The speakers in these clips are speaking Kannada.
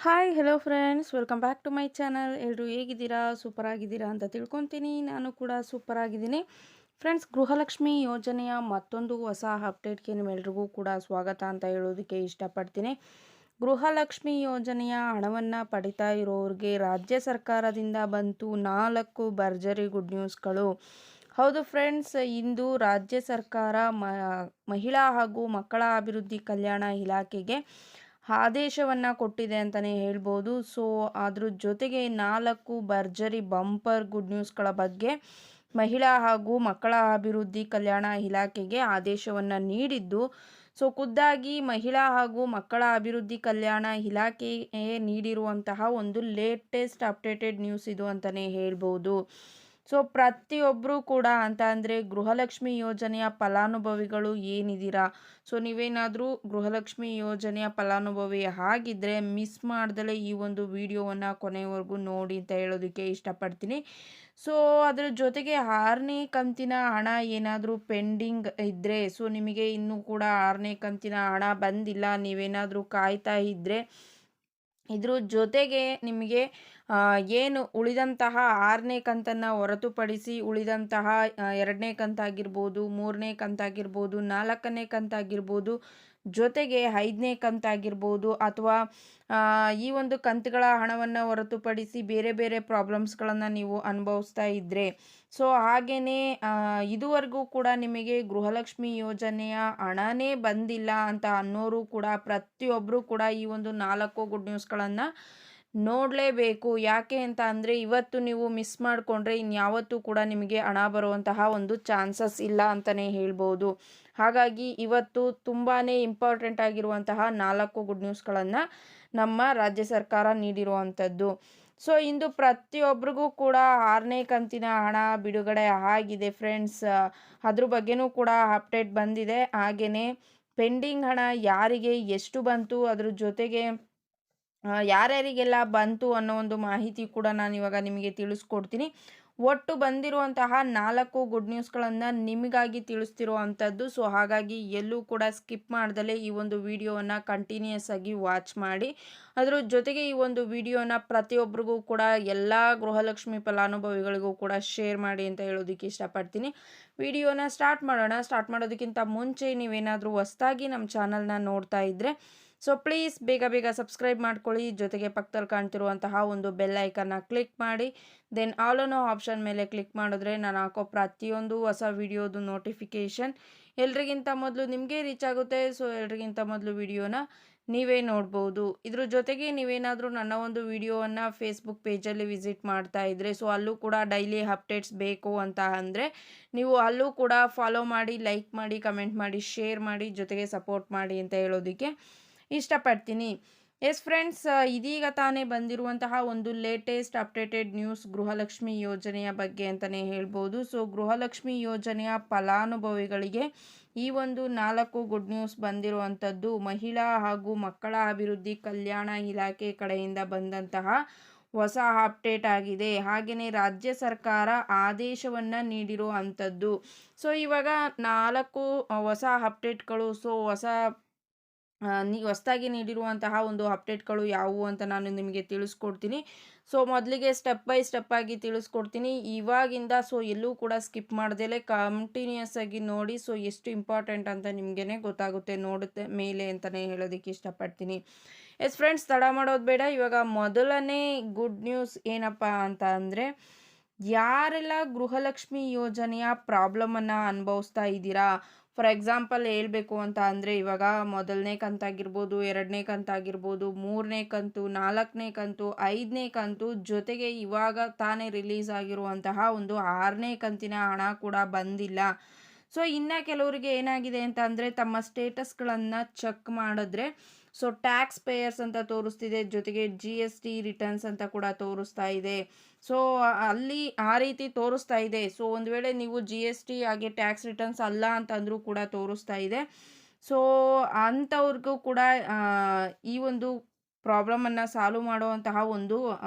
Hi hello friends welcome back to my channel. ಎಲ್ಲರೂ ಹೇಗಿದ್ದೀರಾ? ಸೂಪರ್ ಆಗಿದ್ದೀರಾ ಅಂತ ತಿಳ್ಕೊತೀನಿ. ನಾನು ಕೂಡ ಸೂಪರ್ ಆಗಿದ್ದೀನಿ ಫ್ರೆಂಡ್ಸ್. ಗೃಹಲಕ್ಷ್ಮಿ ಯೋಜನೆಯ ಮತ್ತೊಂದು ಹೊಸ ಅಪ್ಡೇಟ್ಗೆ ನಿಮ್ಮೆಲ್ರಿಗೂ ಕೂಡ ಸ್ವಾಗತ ಅಂತ ಹೇಳೋದಕ್ಕೆ ಇಷ್ಟಪಡ್ತೀನಿ. ಗೃಹಲಕ್ಷ್ಮಿ ಯೋಜನೆಯ ಹಣವನ್ನು ಪಡಿತಾ ಇರೋರಿಗೆ ರಾಜ್ಯ ಸರ್ಕಾರದಿಂದ ಬಂತು 4 ಭರ್ಜರಿ ಗುಡ್ ನ್ಯೂಸ್ಗಳು. ಹೌದು ಫ್ರೆಂಡ್ಸ್, ಇಂದು ರಾಜ್ಯ ಸರ್ಕಾರ ಮಹಿಳಾ ಹಾಗೂ ಮಕ್ಕಳ ಅಭಿವೃದ್ಧಿ ಕಲ್ಯಾಣ ಇಲಾಖೆಗೆ ಆದೇಶವನ್ನು ಕೊಟ್ಟಿದೆ ಅಂತಲೇ ಹೇಳ್ಬೋದು. ಸೊ ಅದ್ರ ಜೊತೆಗೆ 4 ಭರ್ಜರಿ ಬಂಪರ್ ಗುಡ್ ನ್ಯೂಸ್ಗಳ ಬಗ್ಗೆ ಮಹಿಳಾ ಹಾಗೂ ಮಕ್ಕಳ ಅಭಿವೃದ್ಧಿ ಕಲ್ಯಾಣ ಇಲಾಖೆಗೆ ಆದೇಶವನ್ನು ನೀಡಿದ್ದು, ಸೊ ಖುದ್ದಾಗಿ ಮಹಿಳಾ ಹಾಗೂ ಮಕ್ಕಳ ಅಭಿವೃದ್ಧಿ ಕಲ್ಯಾಣ ಇಲಾಖೆ ನೀಡಿರುವಂತಹ ಒಂದು ಲೇಟೆಸ್ಟ್ ಅಪ್ಡೇಟೆಡ್ ನ್ಯೂಸ್ ಇದು ಅಂತಲೇ ಹೇಳ್ಬೋದು. ಸೊ ಪ್ರತಿಯೊಬ್ಬರು ಕೂಡ ಅಂತ ಅಂದರೆ ಗೃಹಲಕ್ಷ್ಮಿ ಯೋಜನೆಯ ಫಲಾನುಭವಿಗಳು ಏನಿದ್ದೀರಾ, ಸೊ ನೀವೇನಾದರೂ ಗೃಹಲಕ್ಷ್ಮಿ ಯೋಜನೆಯ ಫಲಾನುಭವಿ ಆಗಿದ್ದರೆ ಮಿಸ್ ಮಾಡ್ದಲೇ ಈ ಒಂದು ವಿಡಿಯೋವನ್ನು ಕೊನೆವರೆಗೂ ನೋಡಿ ಅಂತ ಹೇಳೋದಕ್ಕೆ ಇಷ್ಟಪಡ್ತೀನಿ. ಸೊ ಅದರ ಜೊತೆಗೆ 6ನೇ ಕಂತಿನ ಹಣ ಏನಾದರೂ ಪೆಂಡಿಂಗ್ ಇದ್ದರೆ, ಸೊ ನಿಮಗೆ ಇನ್ನೂ ಕೂಡ 6ನೇ ಕಂತಿನ ಹಣ ಬಂದಿಲ್ಲ, ನೀವೇನಾದರೂ ಕಾಯ್ತಾ ಇದ್ದರೆ ಇದ್ರ ಜೊತೆಗೆ ನಿಮಗೆ ಏನು ಉಳಿದಂತಹ 6ನೇ ಕಂತನ್ನು ಹೊರತುಪಡಿಸಿ ಉಳಿದಂತಹ 2ನೇ ಕಂತಾಗಿರ್ಬೋದು, 3ನೇ ಕಂತಾಗಿರ್ಬೋದು, 4ನೇ ಕಂತಾಗಿರ್ಬೋದು, ಜೊತೆಗೆ 5ನೇ ಕಂತಾಗಿರ್ಬೋದು, ಅಥವಾ ಈ ಒಂದು ಕಂತುಗಳ ಹಣವನ್ನು ಹೊರತುಪಡಿಸಿ ಬೇರೆ ಬೇರೆ ಪ್ರಾಬ್ಲಮ್ಸ್ಗಳನ್ನು ನೀವು ಅನುಭವಿಸ್ತಾ ಇದ್ದರೆ, ಸೊ ಹಾಗೆಯೇ ಇದುವರೆಗೂ ಕೂಡ ನಿಮಗೆ ಗೃಹಲಕ್ಷ್ಮಿ ಯೋಜನೆಯ ಹಣನೇ ಬಂದಿಲ್ಲ ಅಂತ ಅನ್ನೋರು ಕೂಡ ಪ್ರತಿಯೊಬ್ಬರು ಕೂಡ ಈ ಒಂದು 4 ಗುಡ್ ನ್ಯೂಸ್ಗಳನ್ನು ನೋಡಲೇಬೇಕು. ಯಾಕೆ ಅಂತ ಅಂದರೆ ಇವತ್ತು ನೀವು ಮಿಸ್ ಮಾಡಿಕೊಂಡ್ರೆ ಇನ್ಯಾವತ್ತೂ ಕೂಡ ನಿಮಗೆ ಹಣ ಬರುವಂತಹ ಒಂದು ಚಾನ್ಸಸ್ ಇಲ್ಲ ಅಂತಲೇ ಹೇಳ್ಬೋದು. ಹಾಗಾಗಿ ಇವತ್ತು ತುಂಬಾ ಇಂಪಾರ್ಟೆಂಟ್ ಆಗಿರುವಂತಹ 4 ಗುಡ್ ನ್ಯೂಸ್ಗಳನ್ನು ನಮ್ಮ ರಾಜ್ಯ ಸರ್ಕಾರ ನೀಡಿರುವಂಥದ್ದು. ಸೊ ಇಂದು ಪ್ರತಿಯೊಬ್ಬರಿಗೂ ಕೂಡ 6ನೇ ಕಂತಿನ ಹಣ ಬಿಡುಗಡೆ ಆಗಿದೆ ಫ್ರೆಂಡ್ಸ್. ಅದ್ರ ಬಗ್ಗೆನೂ ಕೂಡ ಅಪ್ಡೇಟ್ ಬಂದಿದೆ. ಹಾಗೆಯೇ ಪೆಂಡಿಂಗ್ ಹಣ ಯಾರಿಗೆ ಎಷ್ಟು ಬಂತು, ಅದ್ರ ಜೊತೆಗೆ ಯಾರ್ಯಾರಿಗೆಲ್ಲ ಬಂತು ಅನ್ನೋ ಒಂದು ಮಾಹಿತಿ ಕೂಡ ನಾನು ಇವಾಗ ನಿಮಗೆ ತಿಳಿಸ್ಕೊಡ್ತೀನಿ. ಒಟ್ಟು ಬಂದಿರುವಂತಹ 4 ಗುಡ್ ನ್ಯೂಸ್ಗಳನ್ನು ನಿಮಗಾಗಿ ತಿಳಿಸ್ತಿರೋ ಅಂಥದ್ದು. ಸೊ ಹಾಗಾಗಿ ಎಲ್ಲೂ ಕೂಡ ಸ್ಕಿಪ್ ಮಾಡ್ದಲೇ ಈ ಒಂದು ವಿಡಿಯೋವನ್ನು ಕಂಟಿನ್ಯೂಸ್ ಆಗಿ ವಾಚ್ ಮಾಡಿ. ಅದರ ಜೊತೆಗೆ ಈ ಒಂದು ವಿಡಿಯೋನ ಪ್ರತಿಯೊಬ್ಬರಿಗೂ ಕೂಡ ಎಲ್ಲ ಗೃಹಲಕ್ಷ್ಮಿ ಫಲಾನುಭವಿಗಳಿಗೂ ಕೂಡ ಶೇರ್ ಮಾಡಿ ಅಂತ ಹೇಳೋದಕ್ಕೆ ಇಷ್ಟಪಡ್ತೀನಿ. ವಿಡಿಯೋನ ಸ್ಟಾರ್ಟ್ ಮಾಡೋಣ. ಸ್ಟಾರ್ಟ್ ಮಾಡೋದಕ್ಕಿಂತ ಮುಂಚೆ ನೀವೇನಾದರೂ ಹೊಸದಾಗಿ ನಮ್ಮ ಚಾನಲ್ನ ನೋಡ್ತಾ ಇದ್ದರೆ ಸೊ ಪ್ಲೀಸ್ ಬೇಗ ಬೇಗ ಸಬ್ಸ್ಕ್ರೈಬ್ ಮಾಡ್ಕೊಳ್ಳಿ. ಜೊತೆಗೆ ಪಕ್ಕದಲ್ಲಿ ಕಾಣ್ತಿರುವಂತಹ ಒಂದು ಬೆಲ್ ಐಕನ್ನ ಕ್ಲಿಕ್ ಮಾಡಿ, ದೆನ್ ಆಲ್ ಅನ್ನೋ ಆಪ್ಷನ್ ಮೇಲೆ ಕ್ಲಿಕ್ ಮಾಡಿದ್ರೆ ನಾನು ಹಾಕೋ ಪ್ರತಿಯೊಂದು ಹೊಸ ವಿಡಿಯೋದು ನೋಟಿಫಿಕೇಷನ್ ಎಲ್ರಿಗಿಂತ ಮೊದಲು ನಿಮಗೆ ರೀಚ್ ಆಗುತ್ತೆ. ಸೊ ಎಲ್ರಿಗಿಂತ ಮೊದಲು ವಿಡಿಯೋನ ನೀವೇ ನೋಡ್ಬೋದು. ಇದ್ರ ಜೊತೆಗೆ ನೀವೇನಾದರೂ ನನ್ನ ಒಂದು ವಿಡಿಯೋವನ್ನು ಫೇಸ್ಬುಕ್ ಪೇಜಲ್ಲಿ ವಿಸಿಟ್ ಮಾಡ್ತಾ ಇದ್ದರೆ, ಸೊ ಅಲ್ಲೂ ಕೂಡ ಡೈಲಿ ಅಪ್ಡೇಟ್ಸ್ ಬೇಕು ಅಂತ ಅಂದರೆ ನೀವು ಅಲ್ಲೂ ಕೂಡ ಫಾಲೋ ಮಾಡಿ, ಲೈಕ್ ಮಾಡಿ, ಕಮೆಂಟ್ ಮಾಡಿ, ಶೇರ್ ಮಾಡಿ, ಜೊತೆಗೆ ಸಪೋರ್ಟ್ ಮಾಡಿ ಅಂತ ಹೇಳೋದಕ್ಕೆ ಇಷ್ಟಪಡ್ತೀನಿ. ಎಸ್ ಫ್ರೆಂಡ್ಸ್, ಇದೀಗ ತಾನೇ ಬಂದಿರುವಂತಹ ಒಂದು ಲೇಟೆಸ್ಟ್ ಅಪ್ಡೇಟೆಡ್ ನ್ಯೂಸ್ ಗೃಹಲಕ್ಷ್ಮಿ ಯೋಜನೆಯ ಬಗ್ಗೆ ಅಂತಲೇ ಹೇಳ್ಬೋದು. ಸೊ ಗೃಹಲಕ್ಷ್ಮಿ ಯೋಜನೆಯ ಫಲಾನುಭವಿಗಳಿಗೆ ಈ ಒಂದು 4 ಗುಡ್ ನ್ಯೂಸ್ ಬಂದಿರುವಂಥದ್ದು ಮಹಿಳಾ ಹಾಗೂ ಮಕ್ಕಳ ಅಭಿವೃದ್ಧಿ ಕಲ್ಯಾಣ ಇಲಾಖೆ ಕಡೆಯಿಂದ ಬಂದಂತಹ ಹೊಸ ಅಪ್ಡೇಟ್ ಆಗಿದೆ. ಹಾಗೆಯೇ ರಾಜ್ಯ ಸರ್ಕಾರ ಆದೇಶವನ್ನು ನೀಡಿರೋ ಅಂಥದ್ದು. ಸೊ ಇವಾಗ 4 ಹೊಸ ಅಪ್ಡೇಟ್ಗಳು, ಸೊ ಹೊಸದಾಗಿ ನೀಡಿರುವಂತಹ ಒಂದು ಅಪ್ಡೇಟ್ಗಳು ಯಾವುವು ಅಂತ ನಾನು ನಿಮಗೆ ತಿಳಿಸ್ಕೊಡ್ತೀನಿ. ಸೊ ಮೊದಲಿಗೆ ಸ್ಟೆಪ್ ಬೈ ಸ್ಟೆಪ್ ಆಗಿ ತಿಳಿಸ್ಕೊಡ್ತೀನಿ ಇವಾಗಿಂದ. ಸೊ ಎಲ್ಲೂ ಕೂಡ ಸ್ಕಿಪ್ ಮಾಡ್ದೇಲೆ ಕಂಟಿನ್ಯೂಸ್ ಆಗಿ ನೋಡಿ. ಸೊ ಎಷ್ಟು ಇಂಪಾರ್ಟೆಂಟ್ ಅಂತ ನಿಮಗೇ ಗೊತ್ತಾಗುತ್ತೆ ನೋಡುತ್ತೆ ಮೇಲೆ ಅಂತಲೇ ಹೇಳೋದಕ್ಕೆ ಇಷ್ಟಪಡ್ತೀನಿ. ಎಸ್ ಫ್ರೆಂಡ್ಸ್, ತಡ ಮಾಡೋದು ಬೇಡ. ಇವಾಗ ಮೊದಲನೇ ಗುಡ್ ನ್ಯೂಸ್ ಏನಪ್ಪ ಅಂತ ಅಂದರೆ, ಯಾರೆಲ್ಲ ಗೃಹಲಕ್ಷ್ಮಿ ಯೋಜನೆಯ ಪ್ರಾಬ್ಲಮನ್ನು ಅನುಭವಿಸ್ತಾ ಇದ್ದೀರಾ, ಫಾರ್ ಎಕ್ಸಾಂಪಲ್ ಹೇಳಬೇಕು ಅಂತ ಅಂದರೆ ಇವಾಗ 1ನೇ ಕಂತಾಗಿರ್ಬೋದು, 2ನೇ ಕಂತಾಗಿರ್ಬೋದು, 3ನೇ ಕಂತು, 4ನೇ ಕಂತು, 5ನೇ ಕಂತು, ಜೊತೆಗೆ ಇವಾಗ ತಾನೇ ರಿಲೀಸ್ ಆಗಿರುವಂತಹ ಒಂದು 6ನೇ ಕಂತಿನ ಹಣ ಕೂಡ ಬಂದಿಲ್ಲ. ಸೊ ಇನ್ನು ಕೆಲವರಿಗೆ ಏನಾಗಿದೆ ಅಂತ ಅಂದರೆ ತಮ್ಮ ಸ್ಟೇಟಸ್ಗಳನ್ನು ಚೆಕ್ ಮಾಡಿದ್ರೆ ಸೊ ಟ್ಯಾಕ್ಸ್ ಪೇಯರ್ಸ್ ಅಂತ ತೋರಿಸ್ತಿದೆ, ಜೊತೆಗೆ GST ರಿಟರ್ನ್ಸ್ ಅಂತ ಕೂಡ ತೋರಿಸ್ತಾ ಇದೆ. ಸೊ ಅಲ್ಲಿ ಆ ರೀತಿ ತೋರಿಸ್ತಾ ಇದೆ. ಸೊ ಒಂದು ವೇಳೆ ನೀವು GST ಹಾಗೆ ಟ್ಯಾಕ್ಸ್ ರಿಟರ್ನ್ಸ್ ಅಲ್ಲ ಅಂತಂದರೂ ಕೂಡ ತೋರಿಸ್ತಾ ಇದೆ. ಸೊ ಅಂಥವ್ರಿಗೂ ಕೂಡ ಈ ಒಂದು ಪ್ರಾಬ್ಲಮನ್ನು ಸಾಲ್ವ್ ಮಾಡುವಂತಹ ಒಂದು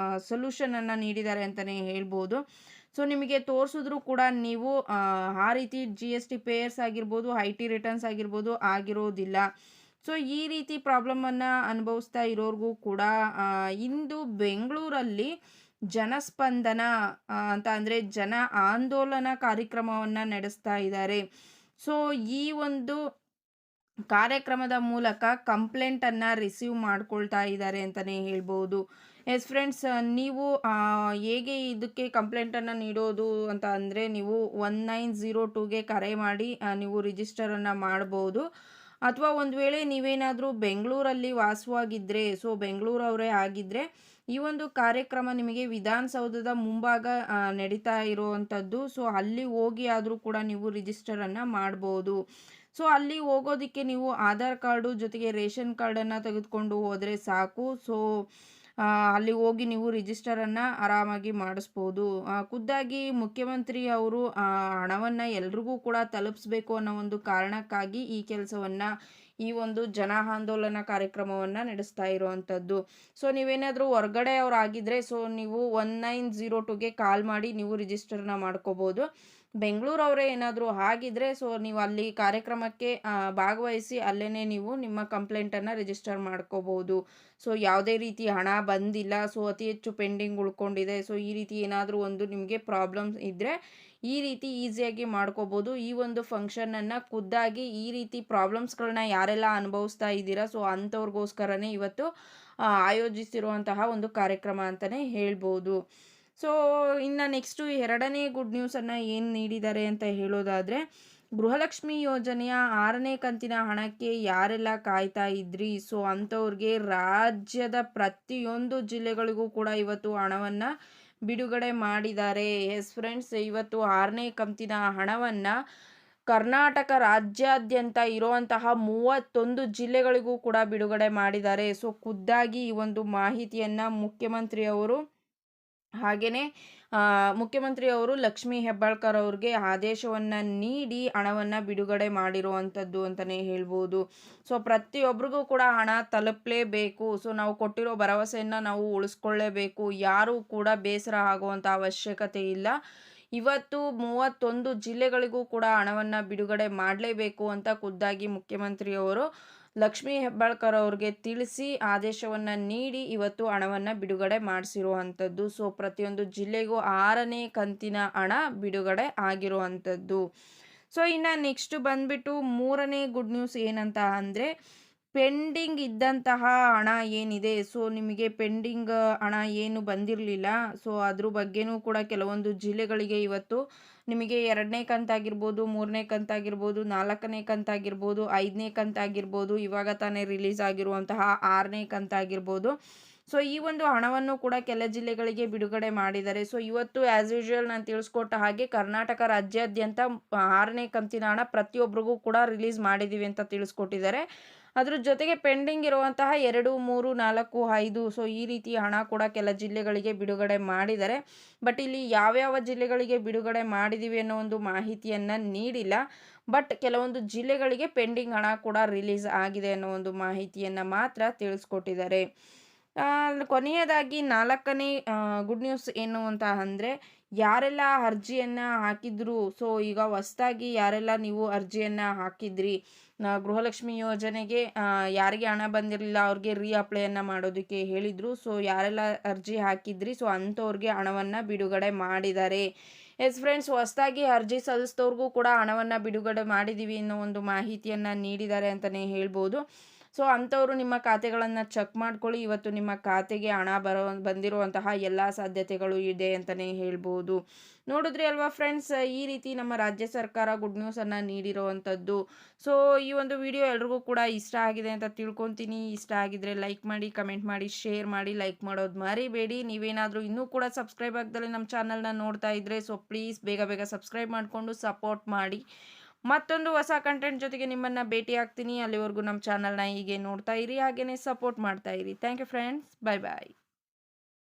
ಸೊಲ್ಯೂಷನನ್ನು ನೀಡಿದ್ದಾರೆ ಅಂತಲೇ ಹೇಳ್ಬೋದು. ಸೊ ನಿಮಗೆ ತೋರಿಸಿದ್ರು ಕೂಡ ನೀವು ಆ ರೀತಿ GST ಪೇಯರ್ಸ್ ಆಗಿರ್ಬೋದು, IT ರಿಟರ್ನ್ಸ್ ಆಗಿರ್ಬೋದು ಆಗಿರೋದಿಲ್ಲ. ಸೊ ಈ ರೀತಿ ಪ್ರಾಬ್ಲಮನ್ನು ಅನುಭವಿಸ್ತಾ ಇರೋರಿಗೂ ಕೂಡ ಇಂದು ಬೆಂಗಳೂರಲ್ಲಿ ಜನಸ್ಪಂದನ ಅಂತ ಅಂದರೆ ಜನ ಆಂದೋಲನ ಕಾರ್ಯಕ್ರಮವನ್ನು ನಡೆಸ್ತಾ ಇದ್ದಾರೆ. ಸೊ ಈ ಒಂದು ಕಾರ್ಯಕ್ರಮದ ಮೂಲಕ ಕಂಪ್ಲೇಂಟನ್ನು ರಿಸೀವ್ ಮಾಡ್ಕೊಳ್ತಾ ಇದ್ದಾರೆ ಅಂತಲೇ ಹೇಳ್ಬೋದು. ಎಸ್ ಫ್ರೆಂಡ್ಸ್, ನೀವು ಹೇಗೆ ಇದಕ್ಕೆ ಕಂಪ್ಲೇಂಟನ್ನು ನೀಡೋದು ಅಂತ ಅಂದರೆ ನೀವು 1902ಗೆ ಕರೆ ಮಾಡಿ ನೀವು ರಿಜಿಸ್ಟರನ್ನು ಮಾಡ್ಬೋದು. ಅಥವಾ ಒಂದು ವೇಳೆ ನೀವೇನಾದರೂ ಬೆಂಗಳೂರಲ್ಲಿ ವಾಸವಾಗಿದ್ದರೆ, ಸೊ ಬೆಂಗಳೂರವರೇ ಆಗಿದ್ದರೆ ಈ ಒಂದು ಕಾರ್ಯಕ್ರಮ ನಿಮಗೆ ವಿಧಾನಸೌಧದ ಮುಂಭಾಗ ನಡೀತಾ ಇರುವಂಥದ್ದು. ಸೊ ಅಲ್ಲಿ ಹೋಗಿ ಆದರೂ ಕೂಡ ನೀವು ರಿಜಿಸ್ಟರನ್ನು ಮಾಡ್ಬೋದು. ಸೊ ಅಲ್ಲಿ ಹೋಗೋದಕ್ಕೆ ನೀವು ಆಧಾರ್ ಕಾರ್ಡು ಜೊತೆಗೆ ರೇಷನ್ ಕಾರ್ಡನ್ನು ತೆಗೆದುಕೊಂಡು ಹೋದರೆ ಸಾಕು. ಸೊ ಅಲ್ಲಿ ಹೋಗಿ ನೀವು ರಿಜಿಸ್ಟರನ್ನು ಆರಾಮಾಗಿ ಮಾಡಿಸ್ಬೋದು. ಖುದ್ದಾಗಿ ಮುಖ್ಯಮಂತ್ರಿ ಅವರು ಹಣವನ್ನು ಎಲ್ರಿಗೂ ಕೂಡ ತಲುಪಿಸ್ಬೇಕು ಅನ್ನೋ ಒಂದು ಕಾರಣಕ್ಕಾಗಿ ಈ ಕೆಲಸವನ್ನು, ಈ ಒಂದು ಜನ ಆಂದೋಲನ ಕಾರ್ಯಕ್ರಮವನ್ನು ನಡೆಸ್ತಾ ಇರುವಂಥದ್ದು. ಸೊ ನೀವೇನಾದರೂ ಹೊರ್ಗಡೆ ಅವರಾಗಿದ್ದರೆ ಸೊ ನೀವು 1902ಗೆ ಕಾಲ್ ಮಾಡಿ ನೀವು ರಿಜಿಸ್ಟರ್ನ ಮಾಡ್ಕೋಬೋದು. ಬೆಂಗಳೂರವರೇ ಏನಾದರೂ ಆಗಿದ್ದರೆ ಸೊ ನೀವು ಅಲ್ಲಿ ಕಾರ್ಯಕ್ರಮಕ್ಕೆ ಭಾಗವಹಿಸಿ ಅಲ್ಲೇ ನೀವು ನಿಮ್ಮ ಕಂಪ್ಲೇಂಟನ್ನು ರಿಜಿಸ್ಟರ್ ಮಾಡ್ಕೋಬೋದು. ಸೊ ಯಾವುದೇ ರೀತಿ ಹಣ ಬಂದಿಲ್ಲ, ಸೊ ಅತಿ ಹೆಚ್ಚು ಪೆಂಡಿಂಗ್ ಉಳ್ಕೊಂಡಿದೆ, ಸೊ ಈ ರೀತಿ ಏನಾದರೂ ಒಂದು ನಿಮಗೆ ಪ್ರಾಬ್ಲಮ್ಸ್ ಇದ್ದರೆ ಈ ರೀತಿ ಈಸಿಯಾಗಿ ಮಾಡ್ಕೋಬೋದು. ಈ ಒಂದು ಫಂಕ್ಷನನ್ನು ಖುದ್ದಾಗಿ ಈ ರೀತಿ ಪ್ರಾಬ್ಲಮ್ಸ್ಗಳನ್ನ ಯಾರೆಲ್ಲ ಅನುಭವಿಸ್ತಾ ಇದ್ದೀರಾ ಸೊ ಅಂಥವ್ರಿಗೋಸ್ಕರನೇ ಇವತ್ತು ಆಯೋಜಿಸಿರುವಂತಹ ಒಂದು ಕಾರ್ಯಕ್ರಮ ಅಂತಲೇ ಹೇಳ್ಬೋದು. ಸೊ ಇನ್ನು ನೆಕ್ಸ್ಟು ಎರಡನೇ ಗುಡ್ ನ್ಯೂಸನ್ನು ಏನು ನೀಡಿದ್ದಾರೆ ಅಂತ ಹೇಳೋದಾದರೆ, ಗೃಹಲಕ್ಷ್ಮಿ ಯೋಜನೆಯ 6ನೇ ಕಂತಿನ ಹಣಕ್ಕೆ ಯಾರೆಲ್ಲ ಕಾಯ್ತಾ ಇದ್ರಿ ಸೊ ಅಂಥವ್ರಿಗೆ ರಾಜ್ಯದ ಪ್ರತಿಯೊಂದು ಜಿಲ್ಲೆಗಳಿಗೂ ಕೂಡ ಇವತ್ತು ಹಣವನ್ನು ಬಿಡುಗಡೆ ಮಾಡಿದ್ದಾರೆ. ಎಸ್ ಫ್ರೆಂಡ್ಸ್, ಇವತ್ತು 6ನೇ ಕಂತಿನ ಹಣವನ್ನು ಕರ್ನಾಟಕ ರಾಜ್ಯಾದ್ಯಂತ ಇರುವಂತಹ 31 ಜಿಲ್ಲೆಗಳಿಗೂ ಕೂಡ ಬಿಡುಗಡೆ ಮಾಡಿದ್ದಾರೆ. ಸೊ ಖುದ್ದಾಗಿ ಈ ಒಂದು ಮಾಹಿತಿಯನ್ನು ಮುಖ್ಯಮಂತ್ರಿಯವರು ಲಕ್ಷ್ಮೀ ಹೆಬ್ಬಾಳ್ಕರ್ ಅವ್ರಿಗೆ ಆದೇಶವನ್ನು ನೀಡಿ ಹಣವನ್ನು ಬಿಡುಗಡೆ ಮಾಡಿರುವಂಥದ್ದು ಅಂತಲೇ ಹೇಳ್ಬೋದು. ಸೊ ಪ್ರತಿಯೊಬ್ಬರಿಗೂ ಕೂಡ ಹಣ ತಲುಪಲೇಬೇಕು. ಸೊ ನಾವು ಕೊಟ್ಟಿರೋ ಭರವಸೆಯನ್ನು ನಾವು ಉಳಿಸ್ಕೊಳ್ಳೇಬೇಕು. ಯಾರೂ ಕೂಡ ಬೇಸರ ಆಗುವಂಥ ಅವಶ್ಯಕತೆ ಇಲ್ಲ. ಇವತ್ತು 31 ಜಿಲ್ಲೆಗಳಿಗೂ ಕೂಡ ಹಣವನ್ನು ಬಿಡುಗಡೆ ಮಾಡಲೇಬೇಕು ಅಂತ ಖುದ್ದಾಗಿ ಮುಖ್ಯಮಂತ್ರಿಯವರು ಲಕ್ಷ್ಮೀ ಹೆಬ್ಬಾಳ್ಕರ್ ಅವ್ರಿಗೆ ತಿಳಿಸಿ ಆದೇಶವನ್ನು ನೀಡಿ ಇವತ್ತು ಹಣವನ್ನು ಬಿಡುಗಡೆ ಮಾಡಿಸಿರುವಂಥದ್ದು. ಸೊ ಪ್ರತಿಯೊಂದು ಜಿಲ್ಲೆಗೂ 6ನೇ ಕಂತಿನ ಹಣ ಬಿಡುಗಡೆ ಆಗಿರುವಂಥದ್ದು. ಸೊ ಇನ್ನು ನೆಕ್ಸ್ಟ್ ಬಂದ್ಬಿಟ್ಟು 3ನೇ ಗುಡ್ ನ್ಯೂಸ್ ಏನಂತ ಅಂದರೆ, ಪೆಂಡಿಂಗ್ ಇದ್ದಂತಹ ಹಣ ಏನಿದೆ ಸೊ ನಿಮಗೆ ಪೆಂಡಿಂಗ್ ಹಣ ಏನು ಬಂದಿರಲಿಲ್ಲ ಸೊ ಅದ್ರ ಬಗ್ಗೆನೂ ಕೂಡ ಕೆಲವೊಂದು ಜಿಲ್ಲೆಗಳಿಗೆ ಇವತ್ತು ನಿಮಗೆ 2ನೇ ಕಂತಾಗಿರ್ಬೋದು, 3ನೇ ಕಂತಾಗಿರ್ಬೋದು, 4ನೇ ಕಂತಾಗಿರ್ಬೋದು, 5ನೇ ಕಂತಾಗಿರ್ಬೋದು, ಇವಾಗ ತಾನೇ ರಿಲೀಸ್ ಆಗಿರುವಂತಹ 6ನೇ ಕಂತಾಗಿರ್ಬೋದು. ಸೊ ಈ ಒಂದು ಹಣವನ್ನು ಕೂಡ ಕೆಲ ಜಿಲ್ಲೆಗಳಿಗೆ ಬಿಡುಗಡೆ ಮಾಡಿದ್ದಾರೆ. ಸೊ ಇವತ್ತು ಆ್ಯಸ್ ಯೂಶುವಲ್ ನಾನು ತಿಳಿಸ್ಕೊಟ್ಟ ಹಾಗೆ ಕರ್ನಾಟಕ ರಾಜ್ಯಾದ್ಯಂತ 6ನೇ ಕಂತಿನ ಹಣ ಪ್ರತಿಯೊಬ್ಬರಿಗೂ ಕೂಡ ರಿಲೀಸ್ ಮಾಡಿದ್ದೀವಿ ಅಂತ ತಿಳಿಸ್ಕೊಟ್ಟಿದ್ದಾರೆ. ಅದ್ರ ಜೊತೆಗೆ ಪೆಂಡಿಂಗ್ ಇರುವಂತಹ 2, 3, 4, 5 ಸೊ ಈ ರೀತಿ ಹಣ ಕೂಡ ಕೆಲ ಜಿಲ್ಲೆಗಳಿಗೆ ಬಿಡುಗಡೆ ಮಾಡಿದ್ದಾರೆ. ಬಟ್ ಇಲ್ಲಿ ಯಾವ್ಯಾವ ಜಿಲ್ಲೆಗಳಿಗೆ ಬಿಡುಗಡೆ ಮಾಡಿದ್ದೀವಿ ಅನ್ನೋ ಒಂದು ಮಾಹಿತಿಯನ್ನು ನೀಡಿಲ್ಲ. ಬಟ್ ಕೆಲವೊಂದು ಜಿಲ್ಲೆಗಳಿಗೆ ಪೆಂಡಿಂಗ್ ಹಣ ಕೂಡ ರಿಲೀಸ್ ಆಗಿದೆ ಅನ್ನೋ ಒಂದು ಮಾಹಿತಿಯನ್ನು ಮಾತ್ರ ತಿಳಿಸ್ಕೊಟ್ಟಿದ್ದಾರೆ. ಕೊನೆಯದಾಗಿ 4ನೇ ಗುಡ್ ನ್ಯೂಸ್ ಏನು ಅಂತ ಅಂದರೆ, ಯಾರೆಲ್ಲ ಅರ್ಜಿಯನ್ನು ಹಾಕಿದ್ರು ಸೊ ಈಗ ಹೊಸದಾಗಿ ಯಾರೆಲ್ಲ ನೀವು ಅರ್ಜಿಯನ್ನು ಹಾಕಿದ್ರಿ ಗೃಹಲಕ್ಷ್ಮಿ ಯೋಜನೆಗೆ, ಯಾರಿಗೆ ಹಣ ಬಂದಿರಲಿಲ್ಲ ಅವ್ರಿಗೆ ಅಪ್ಲೈಯನ್ನು ಮಾಡೋದಕ್ಕೆ ಹೇಳಿದರು. ಸೊ ಯಾರೆಲ್ಲ ಅರ್ಜಿ ಹಾಕಿದ್ರಿ ಸೊ ಅಂಥವ್ರಿಗೆ ಹಣವನ್ನು ಬಿಡುಗಡೆ ಮಾಡಿದ್ದಾರೆ. ಎಸ್ ಫ್ರೆಂಡ್ಸ್, ಹೊಸದಾಗಿ ಅರ್ಜಿ ಸಲ್ಲಿಸಿದವ್ರಿಗೂ ಕೂಡ ಹಣವನ್ನು ಬಿಡುಗಡೆ ಮಾಡಿದ್ದೀವಿ ಅನ್ನೋ ಒಂದು ಮಾಹಿತಿಯನ್ನು ನೀಡಿದ್ದಾರೆ ಅಂತಲೇ ಹೇಳ್ಬೋದು. ಸೊ ಅಂಥವರು ನಿಮ್ಮ ಖಾತೆಗಳನ್ನು ಚೆಕ್ ಮಾಡ್ಕೊಳ್ಳಿ. ಇವತ್ತು ನಿಮ್ಮ ಖಾತೆಗೆ ಹಣ ಬಂದಿರುವಂತಹ ಎಲ್ಲ ಸಾಧ್ಯತೆಗಳು ಇದೆ ಅಂತಲೇ ಹೇಳ್ಬೋದು. ನೋಡಿದ್ರಿ ಅಲ್ವಾ ಫ್ರೆಂಡ್ಸ್, ಈ ರೀತಿ ನಮ್ಮ ರಾಜ್ಯ ಸರ್ಕಾರ ಗುಡ್ ನ್ಯೂಸನ್ನು ನೀಡಿರುವಂಥದ್ದು. ಸೊ ಈ ಒಂದು ವಿಡಿಯೋ ಎಲ್ರಿಗೂ ಕೂಡ ಇಷ್ಟ ಆಗಿದೆ ಅಂತ ತಿಳ್ಕೊತೀನಿ. ಇಷ್ಟ ಆಗಿದ್ರೆ ಲೈಕ್ ಮಾಡಿ, ಕಮೆಂಟ್ ಮಾಡಿ, ಶೇರ್ ಮಾಡಿ. ಲೈಕ್ ಮಾಡೋದು ಮರಿಬೇಡಿ. ನೀವೇನಾದರೂ ಇನ್ನೂ ಕೂಡ ಸಬ್ಸ್ಕ್ರೈಬ್ ಆಗದಲ್ಲೇ ನಮ್ಮ ಚಾನಲ್ನ ನೋಡ್ತಾ ಇದ್ದರೆ ಸೊ ಪ್ಲೀಸ್ ಬೇಗ ಸಬ್ಸ್ಕ್ರೈಬ್ ಮಾಡಿಕೊಂಡು ಸಪೋರ್ಟ್ ಮಾಡಿ. ಮತ್ತೊಂದು ಹೊಸ ಕಂಟೆಂಟ್ ಜೊತೆಗೆ ನಿಮ್ಮನ್ನು ಭೇಟಿ ಆಗ್ತೀನಿ. ಅಲ್ಲಿವರೆಗೂ ನಮ್ಮ ಚಾನಲ್ನ ಹೀಗೆ ನೋಡ್ತಾ ಇರಿ, ಹಾಗೆಯೇ ಸಪೋರ್ಟ್ ಮಾಡ್ತಾ ಇರಿ. Thank you friends, bye bye.